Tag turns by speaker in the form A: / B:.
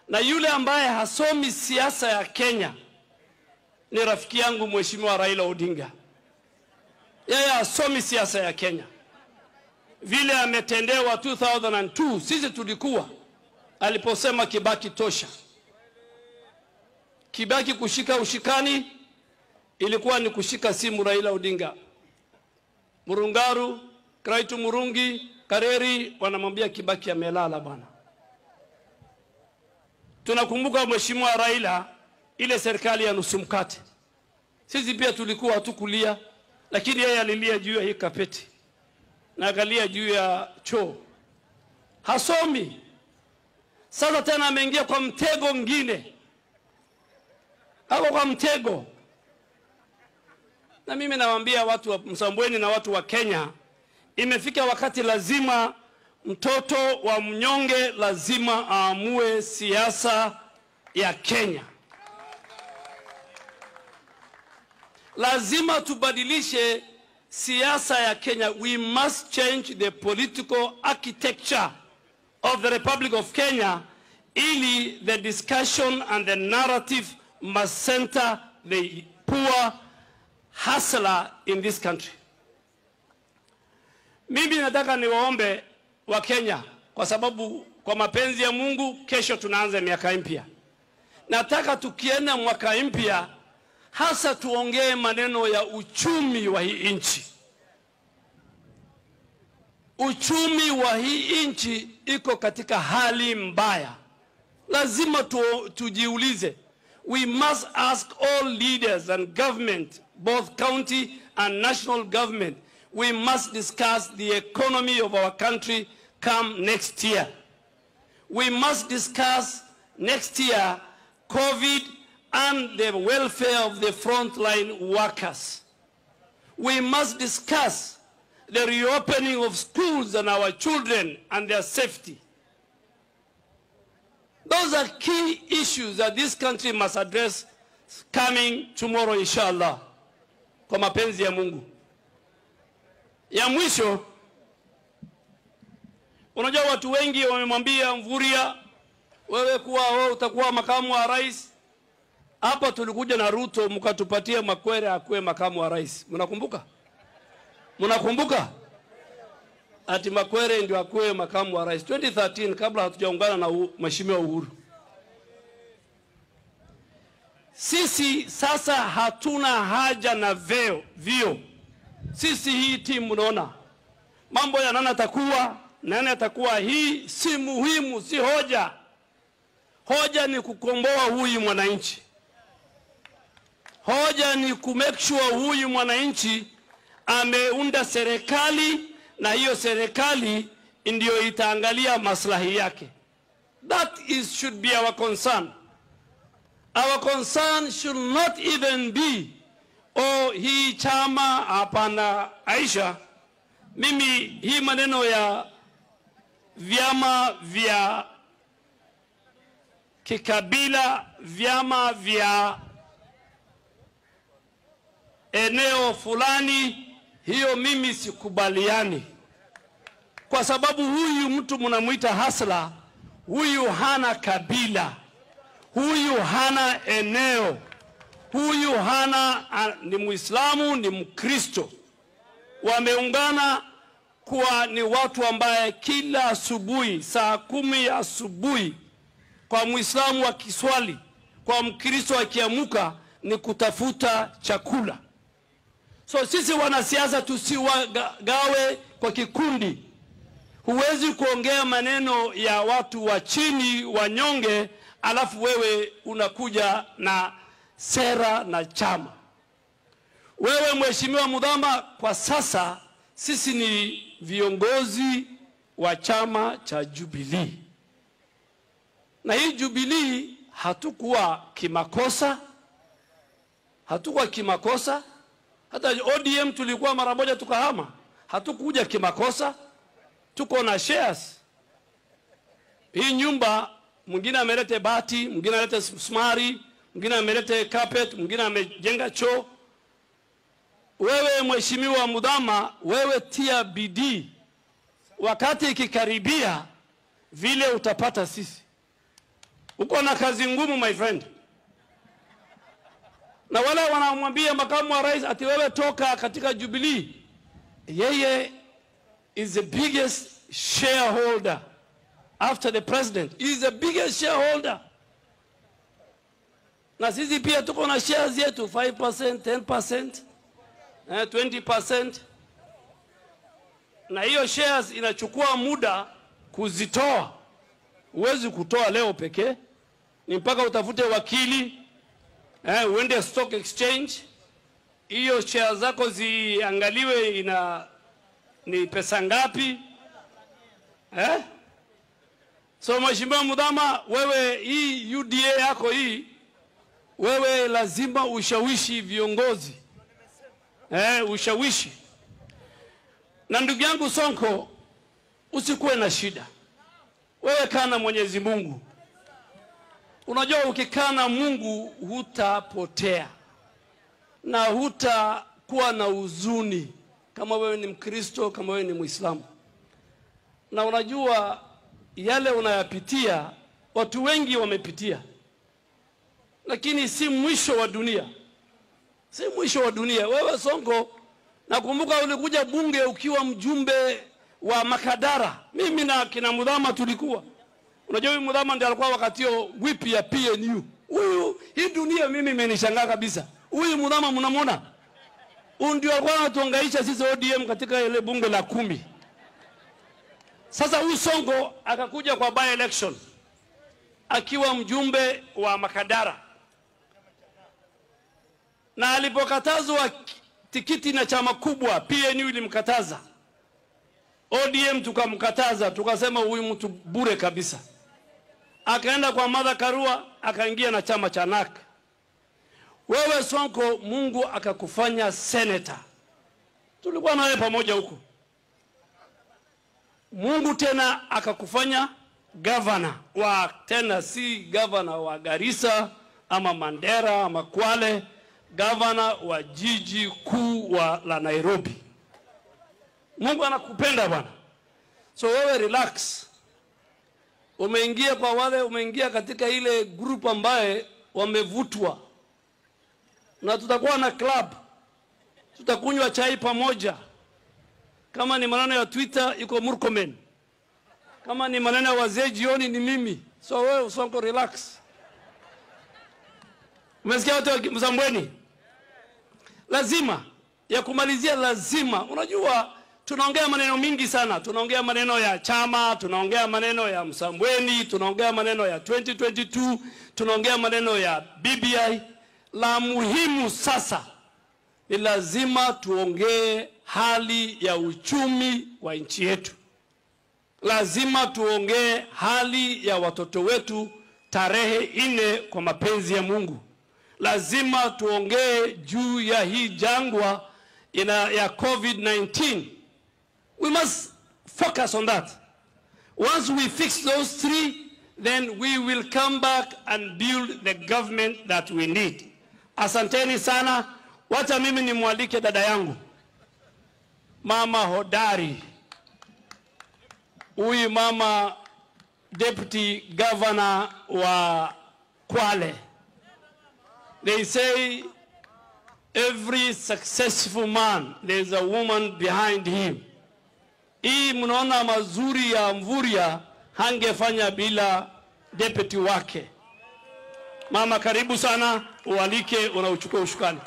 A: Na yule ambaye hasomi siasa ya Kenya ni rafiki yangu Mheshimiwa Raila Odinga. Yeye hasomi siasa ya Kenya. Vile ametendewa 2002, sisi tulikuwa aliposema Kibaki tosha. Kibaki kushika ushikani ilikuwa ni kushika simu Raila Odinga. Murungaru, Kraitu Murungi, Kareri wanamwambia Kibaki amelala bwana. Tunakumbuka Mheshimiwa Raila ile serikali ya nusu mkate. Sisi pia tulikuwa hatukulia, lakini yeye alilia juu ya hii kapeti na akalia juu ya choo. Hasomi. Sasa tena ameingia kwa mtego mwingine. Hapo kwa mtego. Na mimi nawaambia watu wa Msambweni na watu wa Kenya, imefika wakati lazima mtoto wa mnyonge lazima aamue siasa ya Kenya. Lazima tubadilishe siasa ya Kenya. We must change the political architecture of the Republic of Kenya, ili the discussion and the narrative must center the poor hustler in this country. Mimi nataka niwaombe wa Kenya, kwa sababu kwa mapenzi ya Mungu kesho tunaanza miaka mpya. Nataka tukienda mwaka mpya hasa tuongee maneno ya uchumi wa hii nchi. Uchumi wa hii nchi iko katika hali mbaya. Lazima tujiulize. We must ask all leaders and government, both county and national government, we must discuss the economy of our country come next year. We must discuss next year COVID and the welfare of the frontline workers. We must discuss the reopening of schools and our children and their safety. Those are key issues that this country must address coming tomorrow, inshallah. Kwa mapenzi ya Mungu. Ya mwisho, unajua watu wengi wamemwambia Mvurya, wewe utakuwa makamu wa rais. Hapa tulikuja na Ruto mkatupatia Makwere akuwe makamu wa rais. Mnakumbuka? Mnakumbuka? Ati Makwere ndio akuwe makamu wa rais 2013, kabla hatujaungana na Mheshimiwa Uhuru. Sisi sasa hatuna haja na vio. Sisi hii timu mnaona mambo ya nani atakuwa hii si muhimu, si hoja. Hoja ni kukomboa huyu mwananchi. Hoja ni kumake sure huyu mwananchi ameunda serikali na hiyo serikali ndio itaangalia maslahi yake. That should be our concern. Our concern should not even be hii chama hapana. Aisha, mimi hii maneno ya vyama vya kikabila, vyama vya eneo fulani, hiyo mimi sikubaliani. Kwa sababu huyu mtu mnamuita hasla, huyu hana kabila, huyu hana eneo, huyu ni Muislamu, ni Mkristo. Wameungana kuwa ni watu ambaye kila asubuhi saa 10 ya asubuhi kwa Muislamu akiswali, kwa Mkristo akiamuka ni kutafuta chakula. So sisi wanasiasa tusiwagawe kwa kikundi. Huwezi kuongea maneno ya watu wa chini, wanyonge, alafu wewe unakuja na sera na chama. Wewe Mheshimiwa Mudhama, kwa sasa sisi ni viongozi wa chama cha Jubilee. Na hii Jubilee hatukuwa kimakosa. Hata ODM tulikuwa mara moja tukahama. Hatukuja kimakosa. Tuko na shares. Hii nyumba mwingine amelete bati, mwingine amelete msumari, mwingine amelete carpet, mwingine amejenga choo. Wewe Mheshimiwa Mudhama, wewe tia bidii. Wakati ikikaribia vile utapata sisi. Uko na kazi ngumu my friend. Na wale wanamwambia makamu wa rais ati wewe toka katika Jubilee, yeye is the biggest shareholder after the president. He is the biggest shareholder. Na sisi pia tuko na shares yetu 5%, 10%, 20%. Na hiyo shares inachukua muda kuzitoa. Huwezi kutoa leo pekee. Ni mpaka utafute wakili, uende stock exchange, hiyo shares zako ziangaliwe ni pesa ngapi. So Mheshimiwa Mudhama, wewe hii UDA yako hii, wewe lazima ushawishi viongozi. Ushawishi. Na ndugu yangu Sonko, usikuwe na shida. Wewe kaa na Mwenyezi Mungu. Unajua ukikaa na Mungu hutapotea. Na hutakuwa na huzuni kama wewe ni Mkristo, kama wewe ni Muislamu. Na unajua yale unayapitia, watu wengi wamepitia. Lakini si mwisho wa dunia. Si mwisho wa dunia. Wewe Sonko, nakumbuka ulikuja bunge ukiwa mjumbe wa Makadara. Mimi na kina Mudhama tulikuwa. Unajua huyu Mudhama ndiye alikuwa wakati whip ya PNU. Huyu hii dunia mimi imenishangaa kabisa. Huyu Mudhama mnamwona? Huyu ndio alikuwa anatuhangaisha sisi ODM katika ile bunge la 10. Sasa huyu Sonko akakuja kwa by election akiwa mjumbe wa Makadara. Na alipokatazwa tikiti na chama kubwa, PNU ilimkataza. ODM tukamkataza, tukasema huyu mtu bure kabisa. Akaenda kwa Martha Karua, akaingia na chama cha NAK. Wewe Sonko, Mungu akakufanya senator. Tulikuwa nawe pamoja huko. Mungu tena akakufanya governor wa, tena si governor wa Garissa ama Mandera ama Kwale, governor wa jiji kuu la Nairobi. Mungu anakupenda bwana. So wewe relax. Umeingia kwa wale, umeingia katika ile group ambaye wamevutwa. Na tutakuwa na club. Tutakunywa chai pamoja. Kama ni maneno ya Twitter iko Murkomen. Kama ni maneno ya wazee jioni ni mimi. So wewe Sonko relax. Umesikia watu wa Msambweni? Lazima ya kumalizia lazima. Unajua tunaongea maneno mingi sana. Tunaongea maneno ya chama, tunaongea maneno ya Msambweni, tunaongea maneno ya 2022, tunaongea maneno ya BBI. La muhimu sasa ni lazima tuongee hali ya uchumi wa nchi yetu. Lazima tuongee hali ya watoto wetu tarehe 4 kwa mapenzi ya Mungu. Lazima tuongee juu ya hii jangwa ya COVID-19. We must focus on that. Once we fix those 3, then we will come back and build the government that we need. Asanteni sana. Wacha mimi nimwalike dada yangu, mama hodari. Huyu mama deputy governor wa Kwale. They say every successful man, there is a woman behind him. Hii mnaona mazuri ya Mvurya hangefanya bila deputy wake. Mama karibu sana, ualike, unauchukua ushukani.